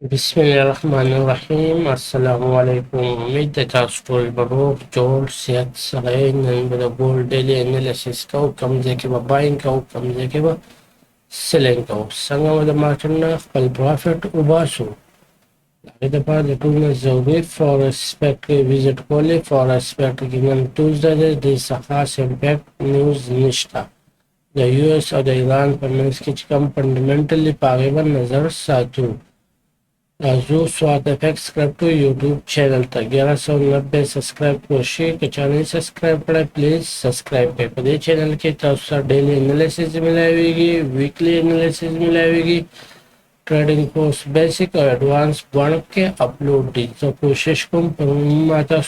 बिस्मिल्लाहिर्रहमानिर्रहीम अस्सलामु अलैकुम। उम्मीद है تاسو ټول به روغ جوړ صحت سره یې. نن به د ګولډ ډیلي انالیسیس کوو، کوم ځای کې به باینګ کوو، کوم ځای کې به سیلینګ کوو، څنګه به د مارکیټ نه خپل پرافټ وباسو. د هغې دپاره د ټول نه ضروري فور اسپیکټ کې ویزټ کولی. فور اسپیکټ کې نن ټوزډے دی، دې څه خاص امپیکټ نیوز نشته. د یو ایس او د ایران په منځ کې چې کوم فنډامنټلي په هغې به نظر ساتو. राजू स्वाद एफएक्स क्रिप्टो यूट्यूब चैनल तक 1190 सब्सक्राइब कोशिश के चैनल सब्सक्राइब करें प्लीज सब्सक्राइब करें। पर चैनल के तरफ से डेली एनालिसिस मिलाएगी, वीकली एनालिसिस मिलाएगी, ट्रेडिंग कोर्स बेसिक और एडवांस बन के अपलोड दी। तो कोशिश कम माता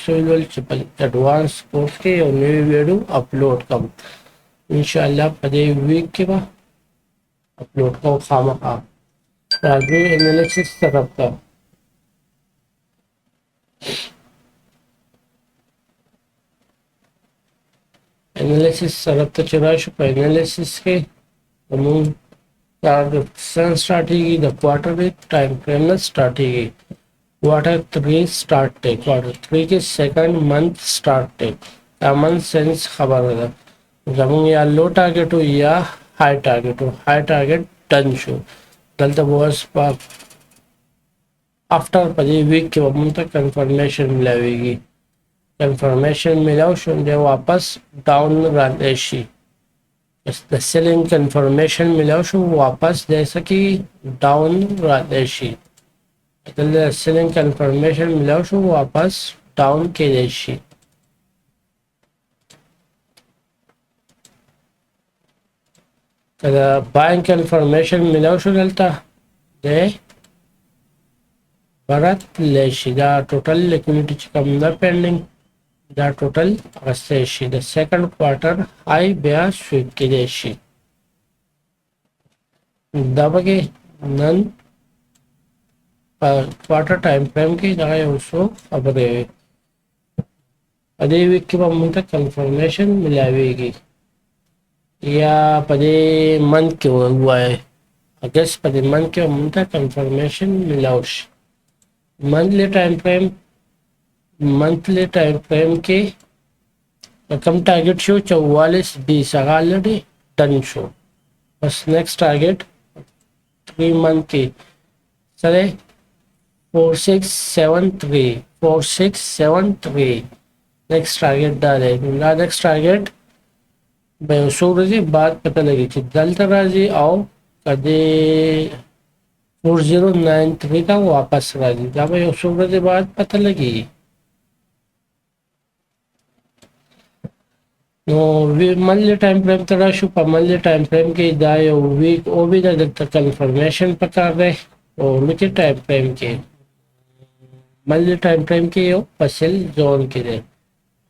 एडवांस कोर्स के और नई वीडियो अपलोड कम इंशाल्लाह पदे वीक के बाद अपलोड को खामा राजू एनालिसिस तरफ का एनालिसिस तरफ तो चला शुरू एनालिसिस के strategy the quarter time frame strategy quarter 3 स्टार्ट थे, क्वार्टर 3 के सेकंड मंथ स्टार्ट थे। मंथ सेंस खबर है जब या लो टारगेट हो या हाई टारगेट हो, हाई टारगेट डन शो दलता बॉस आफ्टर पदी वीक के बाद तक कंफर्मेशन मिलाएगी। कंफर्मेशन मिलाओ शुंदे वापस डाउन रालेशी सेलिंग कंफर्मेशन मिलाओ शु वापस जैसा कि डाउन रालेशी सेलिंग कंफर्मेशन मिलाओ शु वापस डाउन के देशी बाइंग कंफर्मेशन मिलाओ शु डलता दे भरत लेशी दा टोटल लिक्विडिटी कम ना पेंडिंग दा टोटल असेशी द सेकंड क्वार्टर हाई बेया स्वीप की देशी दबगे नन क्वार्टर टाइम फ्रेम की जगह उसको खबर है अदे वीक के बाद मुझे कंफर्मेशन मिलावेगी या पदे मंथ के हुआ है अगस्त पदे मंथ के मुझे कंफर्मेशन मिलाओश मंथली टाइम फ्रेम के कम टारगेट शो 44-20 ऑलरेडी डन शो बस नेक्स्ट टारगेट 3 मंथ की सरे 4673 नेक्स्ट टारगेट डाले नेक्स्ट टारगेट सूरजी बात पता लगी थी दलता राजी आओ कदे 4093 का वापस राजी जब सूरजी बात पता लगी मंथली टाइम फ्रेम तरह शुपा मंथली टाइम फ्रेम के दाए वीक ओ भी कंफर्मेशन पता रहे और मिके टाइम फ्रेम के मंथली टाइम फ्रेम के पसल जोन के दे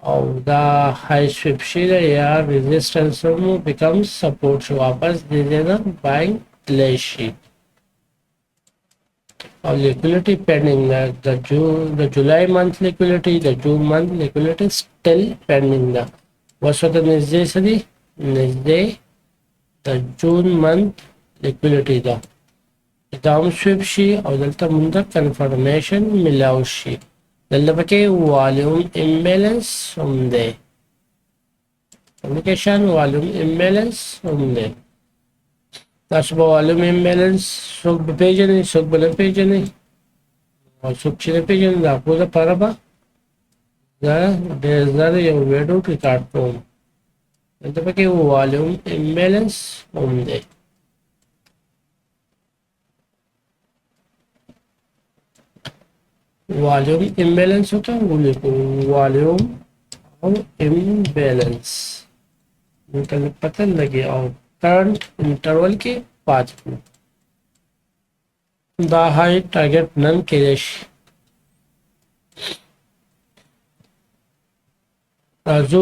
और द हाई स्विप शीट या रेजिस्टेंस बिकम्स सपोर्ट वापस दे देना बाइंग लेशी और liquidity pending the July month liquidity the June month liquidity still pending the वसत नजदे सदी नजदे the June month liquidity the दाम स्विप शी और दलता मुंदा कंफर्मेशन मिलाओ शी दल्ला बके वॉल्यूम इम्बैलेंस होंदे कम्युनिकेशन वॉल्यूम इम्बैलेंस होंदे तासबा वॉल्यूम इम्बैलेंस सुख पेजने सुख बल पेजने और सुख चिने पेजने दापो दा परबा देर या वेडो की कार्टून दल्ता बके वॉल्यूम इम्बैलेंस होंदे वॉल्यूम इम्बैलेंस होता है वॉल्यूम और इम्बैलेंस मतलब पता लगे और करंट इंटरवल के 5 द हाई टारगेट नन के जो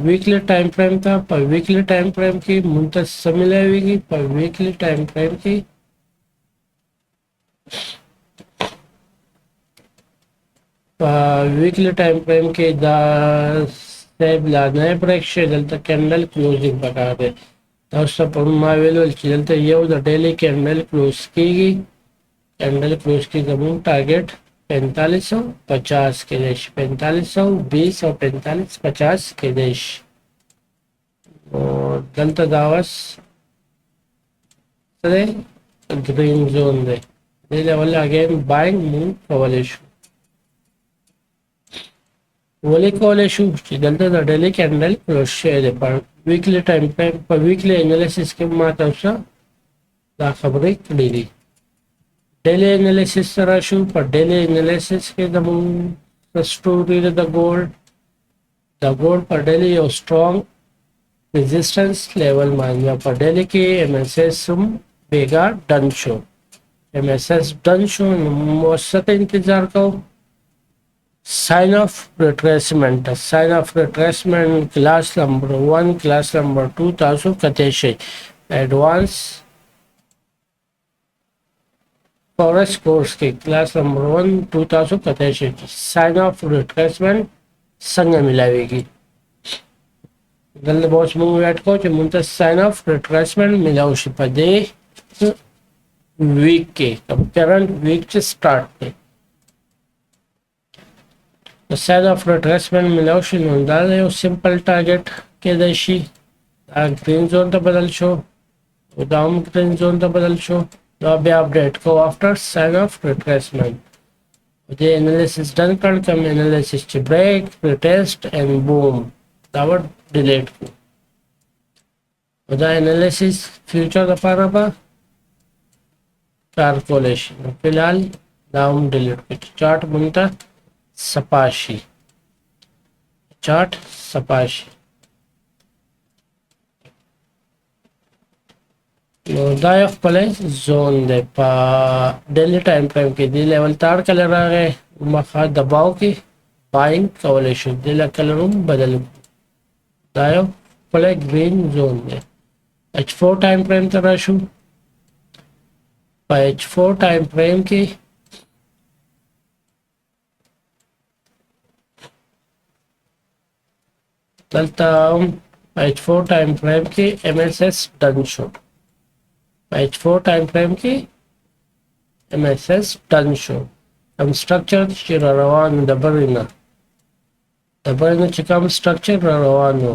वीकली टाइम फ्रेम था पर वीकली टाइम फ्रेम की मुंतज़ मिलाएगी पर वीकली टाइम फ्रेम की वीकली टाइम फ्रेम के नए प्रेक्षे दलता कैंडल क्लोजिंग बता दे दोस्तों पर मावेलो चलते ये द डेली कैंडल क्लोज की कैंडल क्लोज की जमीन टारगेट 4550 के देश 4520 और 4550 के देश और दलता दावस सरे ग्रीन जोन दे दे लेवल अगेन बाइंग मूव कवलेशु वोले कवलेशु दलता the daily candle close share पर वीकली टाइम फ्रेम पर वीकली एनालिसिस के माध्यम से दा खबरें क्लियरी daily analysis राशु पर daily analysis के the story the gold पर daily और strong resistance level मान लिया पर daily के MSS बेगा डन शो MSS डन शो मौसत इंतजार करो sign of retracement class number 1 class number 2 तासु कतेशे advance फॉरेस्ट कोर्स के class number 1 2027 sign off retracement संग मिलावेगी गल्द बॉस मूव ऐड को जो मुंतज साइन ऑफ रिट्रेसमेंट मिलाओ शिपदे वीक के अब करंट वीक से स्टार्ट पे तो साइन ऑफ रिट्रेसमेंट मिलाओ शिनो डाले वो सिंपल टारगेट के देशी ग्रीन जोन तो बदल शो डाउन ग्रीन जोन तो बदल show be update go after sign of retracement the analysis done can come analysis to break retest and boom that would delete the analysis future the paraba calculation फिलहाल down delete chart bunta sapashi chart sapashi दायफ पले जोन दे पा daily time frame के the level तार कलर आ गए मखा दबाव की बाइंग कवलेशन दिला कलर बदल दायफ पले ग्रीन जोन दे H4 टाइम फ्रेम तरह शू पा H4 टाइम फ्रेम की चलता H4 टाइम फ्रेम की MSS done show H4 time frame की MSS डन शो हम स्ट्रक्चर चिरा रवान दबरिना चिकम स्ट्रक्चर रवान हो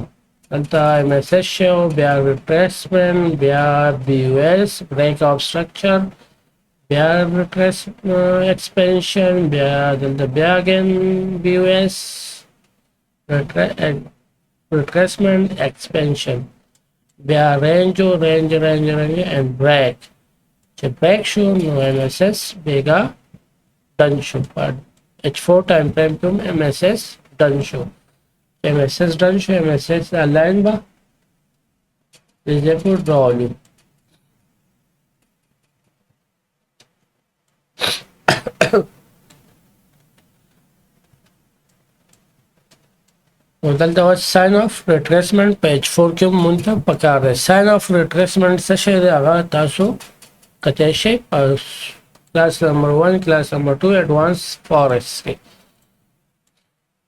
अंता MSS शो बिया रिट्रेसमेंट बिया BUS ब्रेक ऑफ स्ट्रक्चर बिया रिट्रेस एक्सपेंशन बिया दलता बिया again BUS retracement expansion via range and break the break show no MSS bega done show but H4 time frame to MSS done show MSS align ba is therefore volume ودلته sign of retracement page 4 کې مونږ ته پکار دی sign of retracement څه شی دی هغه تاسو کته شي class number 1 class number 2 advanced forex کې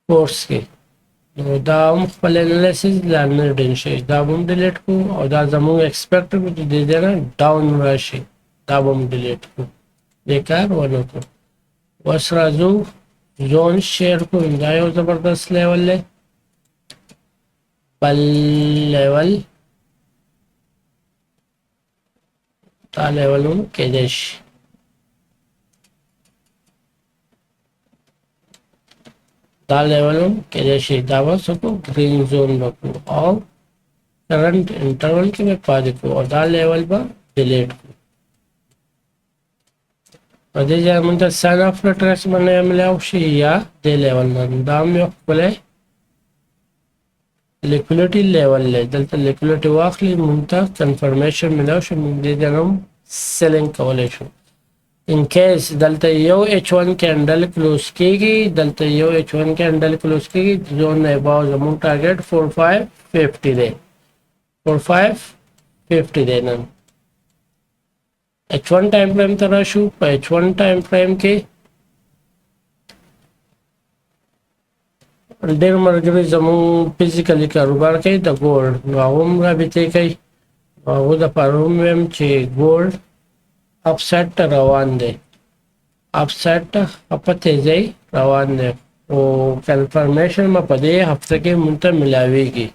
course کې نو دا هم خپل انالیسیس لاندې ډین شي دا هم ډیلیټ کو او دا زموږ ایکسپیکټ دي دی نه ډاون راشي دا هم ډیلیټ کو بیکار ونه کو وس راځو زون شیر کو دا یو زبردست لیول له बल लेवल ता लेवल केदेश ता लेवल केदेशी दावा सको green zone बको और current interval के में पा देखो और दा लेवल बा डिलीट को अदे जा मुंता साइन ऑफ रिट्रेस मने मिलाओ या दे लेवल में दाम यो बोले liquidity level le dalta liquidity واخلي munta confirmation मिलाओ शो मुझे जनम selling correlation in case dalta yo H1 candle close कीगी dalta yo H1 candle close कीगी zone above the moon target 4550 दे 4550 दे ना H1 टाइम फ्रेम तरह शू H1 टाइम फ्रेम के ډېر مرګري زمون فزیکلی کاروبار کوي د ګولډ نو هم رابطه کوي او د پروم ویم چې ګولډ اپ سیټ روان دی अपसेट अपतेजई روان दे او کنفرمیشن ما په دې هفته کې مونږ ته ملاويږي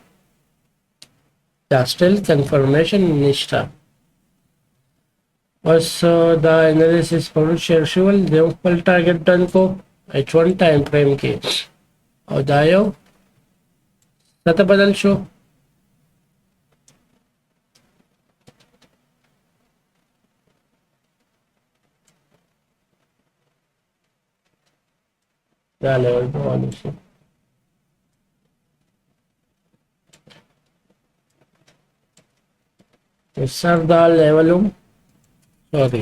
دا سټل کنفرمیشن نشته بس دا انالیسس پر شیر شول د خپل ټارګټ ډن کو H1 ټایم فریم کې او دا یو څه بدل شو دا لیول بوانو شو سر دا لیولم سوري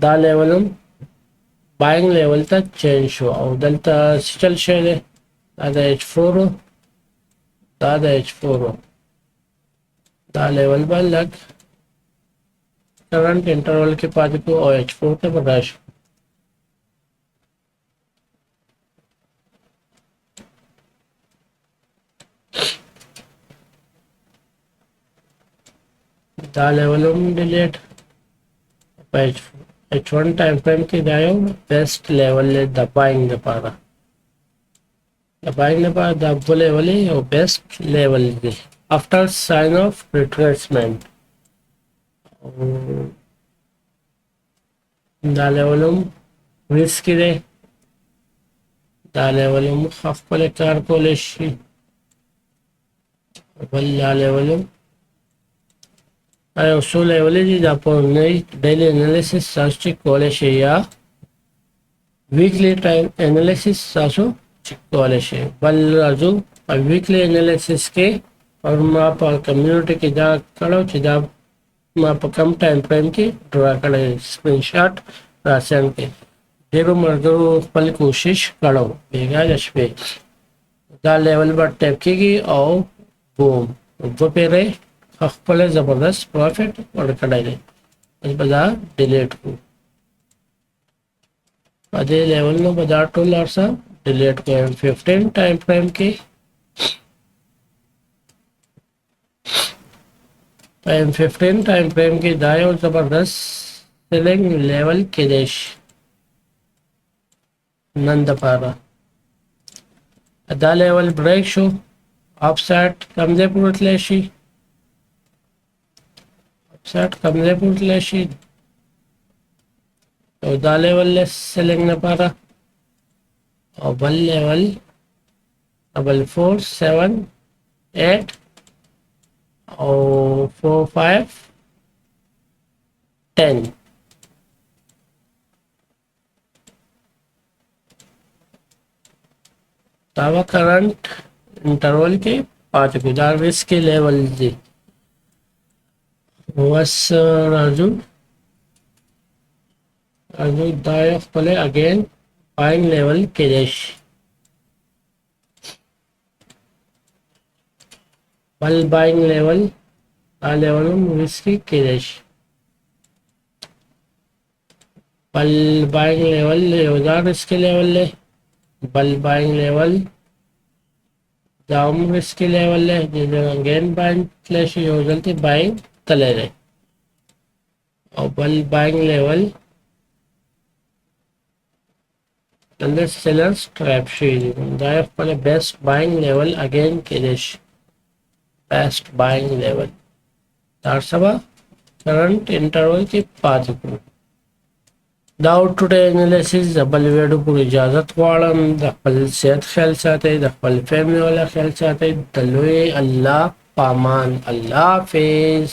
دا لیولم باینګ لیول ته چینج شو او دلته سټل شي دا د H4 دا د H4 دا لیول بل لګ کرنٹ انټرول کې پاتې کو او H4 ته بداش دا لیولم ډیلیټ پیج H1 ټایم فریم کې دا یو بیسټ لیول د باینګ لپاره دا بل لیول یو بیسټ لیول دی after sign of retracement دا لیولم ریسک دی دا لیولم خپل کار کول شي بل لیولم I also leverage the upon daily analysis search college या weekly time analysis also college बल Raju weekly analysis के और मां पर community के जा करो चिदा मां पर कम time frame के ड्रा करे screenshot राशन के देरो मर्दो पल कोशिश करो बेगा जशपे दा लेवल पर टैप की और बूम वो पे خپل زبردست پروفیټ ورکړای دی په دا ډیلیټ کو په دې لیول نو به دا ټول ارسه ډیلیټ کوم 15 ټایم فریم کې ټایم 15 ټایم فریم کې دا یو زبردست سیلینګ لیول کې دی نن د پاره دا لیول بریک شو اپسټ کم دې پورتل شي सेट कमरे पुटले शी तो दा लेवल ले सेलिंग न पारा और बल लेवल डबल 4 7 8 और 4 5 10 तावा करंट इंटरवल के 5 गुजार रिस्क के लेवल जी was Raju die of play again buying level cash ball buying level level risky cash ball buying level user risky level ball buying level down risky level again buying slash usually buying तले रहे और बल buying level अंदर sellers trap sheet दायफ पर best buying level again केश best buying level तार सबा current interval के पाँच को doubt today analysis double video पर इजाजत वालम दखल सेहत ख्याल चाहते दखल फैमिली वाला ख्याल चाहते दलोए अल्लाह पामान अल्लाह हाफिज़।